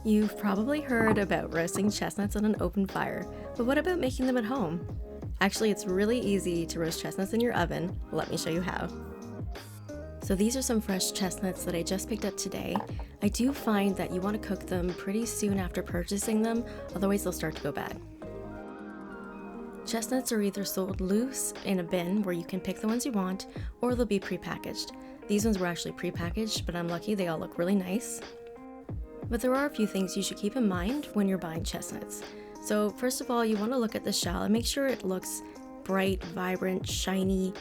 You've probably heard about roasting chestnuts on an open fire, but what about making them at home? Actually, it's really easy to roast chestnuts in your oven. Let me show you how. So these are some fresh chestnuts that I just picked up today. I do find that you want to cook them pretty soon after purchasing them, otherwise they'll start to go bad. Chestnuts are either sold loose in a bin where you can pick the ones you want, or they'll be prepackaged. These ones were actually prepackaged, but I'm lucky they all look really nice. But there are a few things you should keep in mind when you're buying chestnuts. So first of all, you want to look at the shell and make sure it looks bright, vibrant, shiny,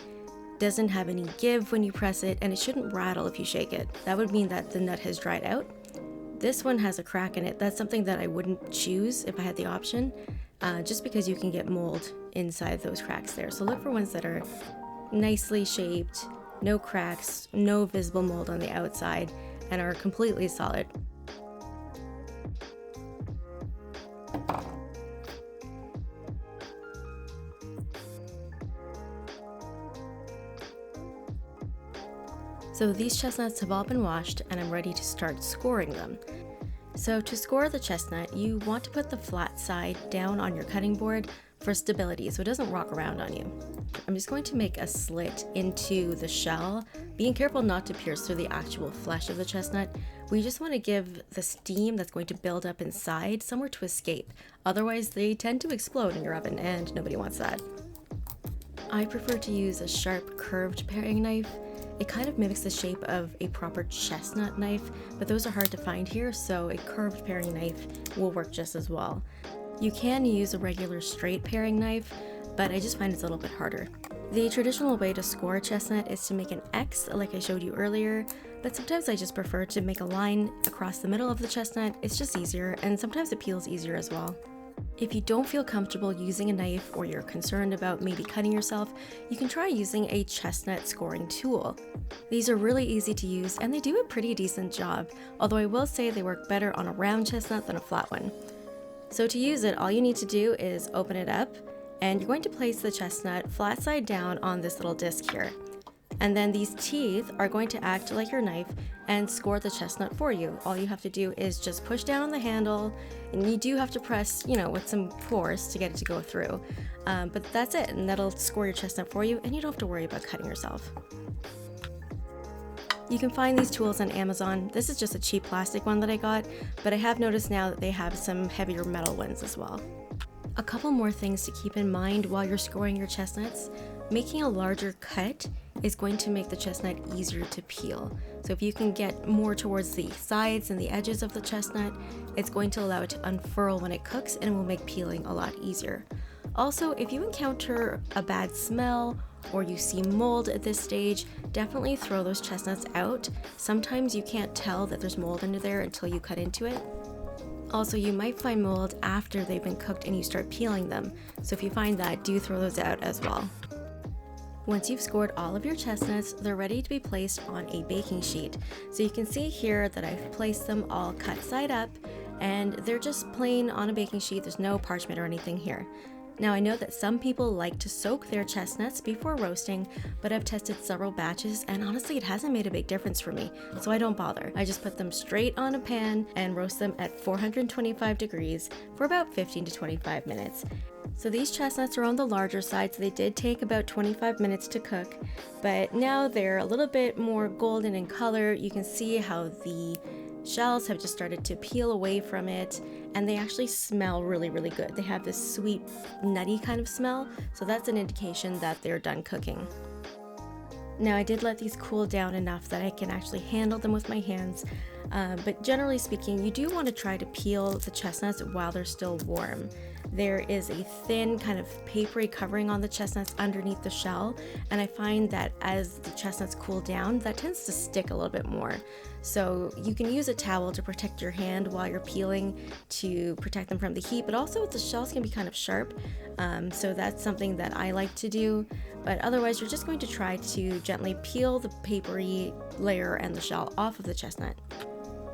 doesn't have any give when you press it, and it shouldn't rattle if you shake it. That would mean that the nut has dried out. This one has a crack in it. That's something that I wouldn't choose if I had the option, just because you can get mold inside those cracks there. So look for ones that are nicely shaped, no cracks, no visible mold on the outside, and are completely solid. So these chestnuts have all been washed and I'm ready to start scoring them. So to score the chestnut, you want to put the flat side down on your cutting board for stability so it doesn't rock around on you. I'm just going to make a slit into the shell, being careful not to pierce through the actual flesh of the chestnut. We just want to give the steam that's going to build up inside somewhere to escape. Otherwise they tend to explode in your oven and nobody wants that. I prefer to use a sharp curved paring knife. It kind of mimics the shape of a proper chestnut knife, but those are hard to find here, so a curved paring knife will work just as well. You can use a regular straight paring knife, but I just find it's a little bit harder. The traditional way to score a chestnut is to make an X like I showed you earlier, but sometimes I just prefer to make a line across the middle of the chestnut. It's just easier, and sometimes it peels easier as well. If you don't feel comfortable using a knife or you're concerned about maybe cutting yourself, you can try using a chestnut scoring tool. These are really easy to use and they do a pretty decent job, although I will say they work better on a round chestnut than a flat one. So to use it, all you need to do is open it up and you're going to place the chestnut flat side down on this little disc here. And then these teeth are going to act like your knife and score the chestnut for you. All you have to do is just push down on the handle, and you do have to press, with some force to get it to go through. But that's it, and that'll score your chestnut for you, and you don't have to worry about cutting yourself. You can find these tools on Amazon. This is just a cheap plastic one that I got, but I have noticed now that they have some heavier metal ones as well. A couple more things to keep in mind while you're scoring your chestnuts. Making a larger cut is going to make the chestnut easier to peel. So if you can get more towards the sides and the edges of the chestnut, it's going to allow it to unfurl when it cooks and it will make peeling a lot easier. Also, if you encounter a bad smell or you see mold at this stage, definitely throw those chestnuts out. Sometimes you can't tell that there's mold under there until you cut into it. Also, you might find mold after they've been cooked and you start peeling them. So if you find that, do throw those out as well. Once you've scored all of your chestnuts, they're ready to be placed on a baking sheet. So you can see here that I've placed them all cut side up and they're just plain on a baking sheet. There's no parchment or anything here. Now I know that some people like to soak their chestnuts before roasting, but I've tested several batches and honestly it hasn't made a big difference for me, so I don't bother. I just put them straight on a pan and roast them at 425 degrees for about 15 to 25 minutes. So these chestnuts are on the larger side, so they did take about 25 minutes to cook, but now they're a little bit more golden in color. You can see how the shells have just started to peel away from it, and they actually smell really, really good. They have this sweet, nutty kind of smell, so that's an indication that they're done cooking. Now I did let these cool down enough that I can actually handle them with my hands, but generally speaking, you do want to try to peel the chestnuts while they're still warm. There is a thin kind of papery covering on the chestnuts underneath the shell, and I find that as the chestnuts cool down, that tends to stick a little bit more. So you can use a towel to protect your hand while you're peeling to protect them from the heat, but also the shells can be kind of sharp, so that's something that I like to do. But otherwise, you're just going to try to gently peel the papery layer and the shell off of the chestnut.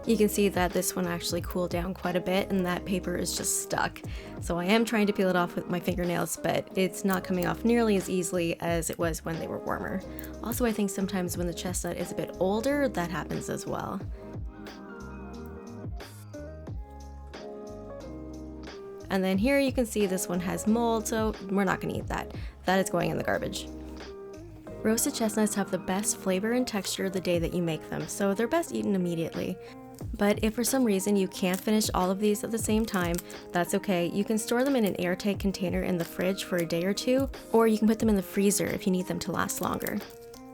You can see that this one actually cooled down quite a bit and that paper is just stuck. So I am trying to peel it off with my fingernails, but it's not coming off nearly as easily as it was when they were warmer. Also, I think sometimes when the chestnut is a bit older, that happens as well. And then here you can see this one has mold, so we're not gonna eat that. That is going in the garbage. Roasted chestnuts have the best flavor and texture the day that you make them, so they're best eaten immediately. But if for some reason you can't finish all of these at the same time, that's okay. You can store them in an airtight container in the fridge for a day or two, or you can put them in the freezer if you need them to last longer.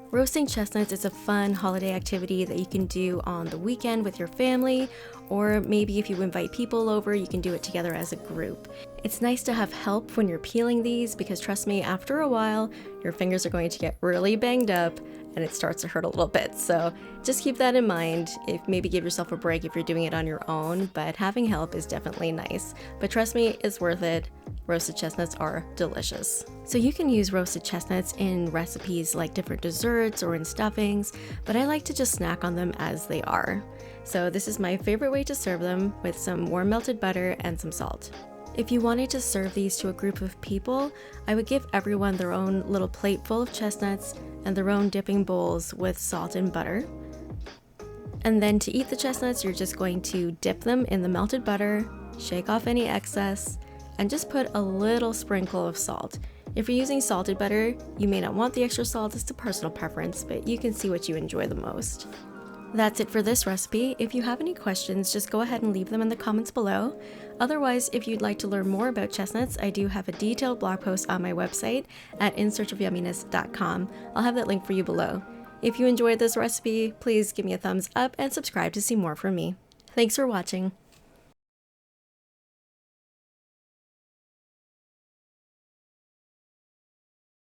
Roasting chestnuts is a fun holiday activity that you can do on the weekend with your family, or maybe if you invite people over, you can do it together as a group. It's nice to have help when you're peeling these because trust me, after a while, your fingers are going to get really banged up and it starts to hurt a little bit. So just keep that in mind. Maybe give yourself a break if you're doing it on your own, but having help is definitely nice. But trust me, it's worth it. Roasted chestnuts are delicious. So you can use roasted chestnuts in recipes like different desserts or in stuffings, but I like to just snack on them as they are. So this is my favorite way to serve them, with some warm melted butter and some salt. If you wanted to serve these to a group of people, I would give everyone their own little plate full of chestnuts and their own dipping bowls with salt and butter. And then to eat the chestnuts, you're just going to dip them in the melted butter, shake off any excess, and just put a little sprinkle of salt. If you're using salted butter, you may not want the extra salt. It's a personal preference, but you can see what you enjoy the most. That's it for this recipe. If you have any questions, just go ahead and leave them in the comments below. Otherwise, if you'd like to learn more about chestnuts, I do have a detailed blog post on my website at insearchofyumminess.com. I'll have that link for you below. If you enjoyed this recipe, please give me a thumbs up and subscribe to see more from me. Thanks for watching.